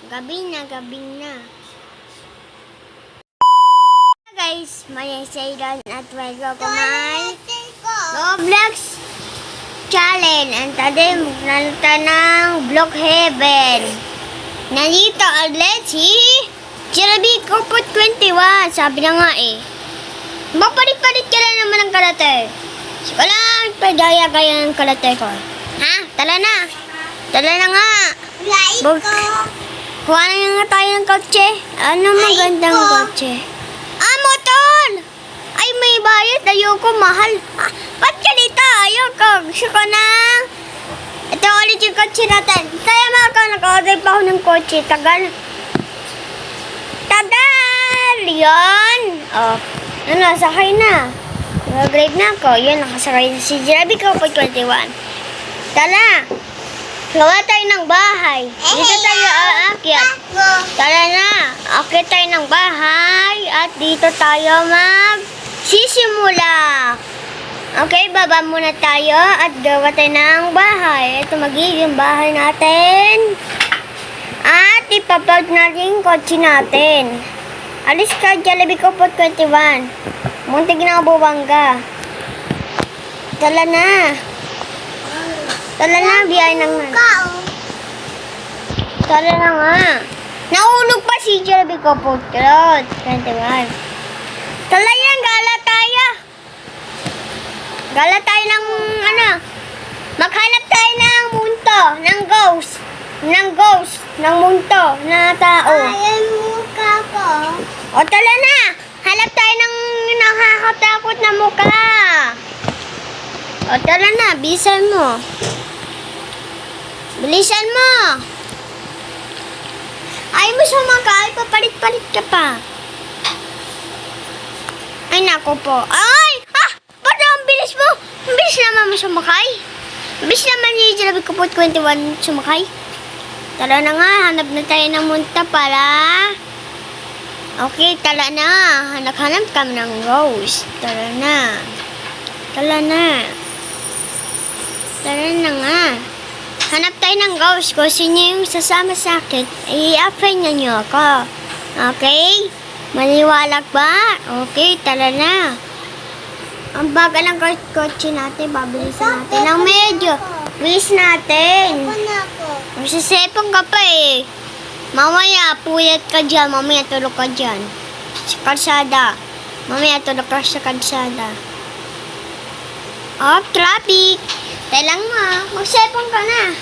Gabi na, gabi na. Guys, may Saidan at welcome ko may Roblox Challenge. And today, maglalata ng Block Heaven. Nandito ulit si Chirabi Kopot 21. Sabi na nga eh. Mapalit-palit ka na naman ng karate. Sige lang, pagaya-gaya ng karate ko. Ha? Tala na. Tala na nga. Kuha na nga tayo ng kotse. Ano magandang kotse? Motor! Ay, may bayad. Ayoko, mahal. Ba't ganito? Ayoko. Gusto ko ng... Ito ulit yung kotse natin. Kaya nag-order pa ako ng kotse. Tagal. Yan. Oh. Ano, sakay na. Nag-grade na ako. Yun, nakasakay na si Jirabi Kopot 21. Tala. Gawa tayo ng bahay. Dito tayo aakyat. Tara na. Akyat tayo ng bahay. At dito tayo magsisimula. Okay, baba muna tayo. At gawa tayo ng bahay. Ito magiging bahay natin. At ipapag natin yung kotse natin. Alis ka, Jirabi Kopot 21. Muntik na bubangga. Tala na. Tala na, biyay na nga. Tala na nga. Naulog pa si Jirabi Kopot 21. Tala yan, gala tayo. Gala tayo ng ano. Maghanap tayo ng munto, ng ghost. Ng munto, na tao. Ayan mukha ko. O tala na. Hanap tayo ng nakakatakot na mukha. O tala na, bilisan mo. Bilisan mo. Ay mo sumakay, papalit-palit ka pa. Ay nako po. Ay! Ba't ang bilis mo? Ang bilis naman mo sumakay. Ang bilis naman ni Jirabi Kopot 21 sumakay. Tala na nga, hanap na tayo ng munta para... Okay, tala na. Hanap kami ng ghost. Tala na. Tala na. Tala na nga. Hanap tayo ng ghost. Kung sino yung sasama sa akin, i-apply niyo ako. Okay? Maniwala ba? Okay, tala na. Ang bagal ng kotse natin. Babilisan natin ng medyo. Bilis natin. Masasepong ka pa eh. Mamaya, puyat ka dyan. Mamaya, tulog ka dyan. Sa kalsada. Mamaya, tulog ka sa kalsada. Oh, traffic. Tailang mo. Magsepong ka na.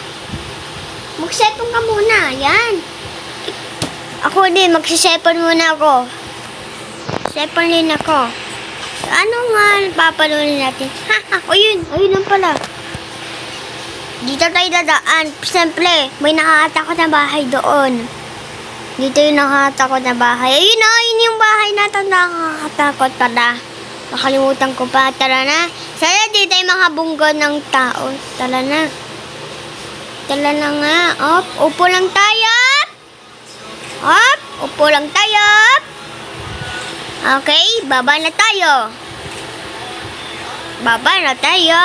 Magsepong ka muna. Yan. Ako din. Magsisepon muna ako. Sepon din ako. Ano nga papanunin natin? O yun. Ayun lang pala. Dito tayo dadaan. Siyempre, may nakakatakot na bahay doon. Dito yung nakakatakot na bahay. Ayun na, yun yung bahay natin nakakatakot pala. Nakalimutan ko pa. Tara na. Sana dito tayo makabunggo ng tao. Tara na. Tara na nga. Upo lang tayo. Upo lang tayo. Okay, baba na tayo. Baba na tayo.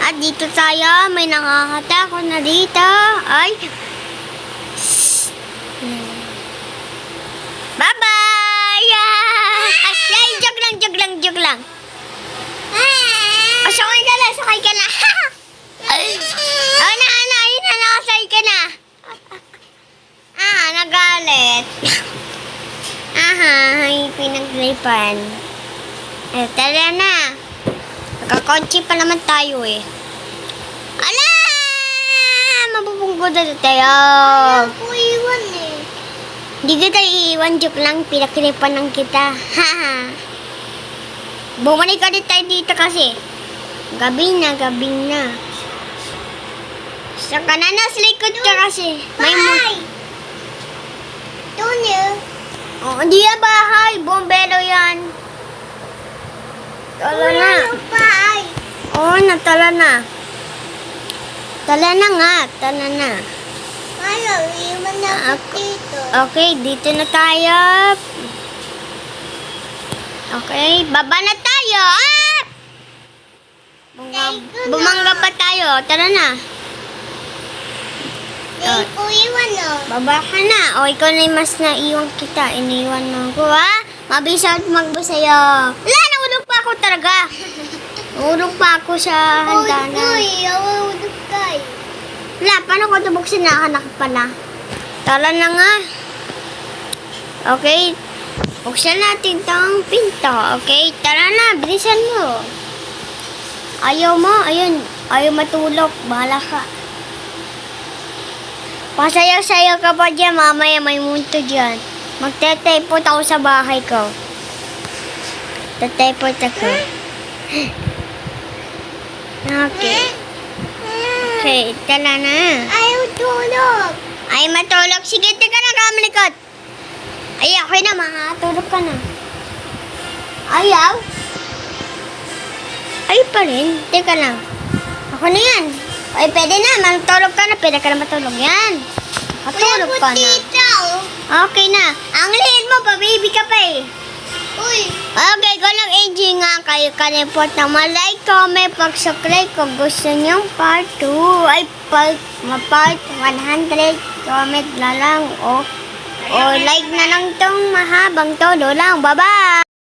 At dito tayo, may nakakatakot na dito. Ay. Bye-bye! Ay, joke lang. Sakay ka na. Ayun na, nakasay ka na. Nagalit. Ay, pinagripan. Tara na. Nakakotse pa naman tayo eh. Ala! Mapupunggo na tayo. Ayaw ko iwan eh. Hindi kita iiwan. Joke lang. Pinakripan lang kita. Bumalik ka din tayo dito kasi. Gabi na. Sa kanan na, sa likod ka kasi. Bahay! Doon yun. Hindi yan bahay. Bombero yan. Tala na. Bahay! Tala na. Tala na nga. Tala na. Ayaw, iwan na ako dito. Okay, dito na tayo. Okay, baba na tayo. Bumangga pa tayo. Tara na. Hindi ko iwan oh. Baba ka na. O, ikaw na yung mas naiwan kita. Iniwan mo ko, ha? Mabisa at magbo sa'yo. Wala, naulog pa ako talaga. Naulog pa ako sa handa na. Uy, awawudok kay. Wala, paano ko ito buksin? Nakanak pala. Tala na nga. Okay. Buksan natin tong pinto. Okay, tara na. Bilisan mo. Ayaw mo? Ayun. Ayaw matulog. Bahala ka. Pasayaw-sayaw ka pa dyan. Mamaya may munto dyan. Magte-teleport ako sa bahay ko. Te-teleport ako. Okay. Okay, tala na. Ayaw tulog. Ay, matulog. Sige, teka na, kamalikot. Ay, okay na, makakatulog ka na. Ayaw? Ay pa rin. Teka lang. Ako na yan. Ay, pwede na. Matulog ka na. Pwede ka na matulog. Yan. Matulog ka na. Tita oh. Okay na. Ang liit mo pa, baby ka pa eh. Uy. Okay, kung nag-enjoy nga kayo, kanipot na like, comment, pag-subscribe kung gusto nyong part 2. Ay, part 100, comment na lang o like na lang tong mahabang todo lang. Bye-bye!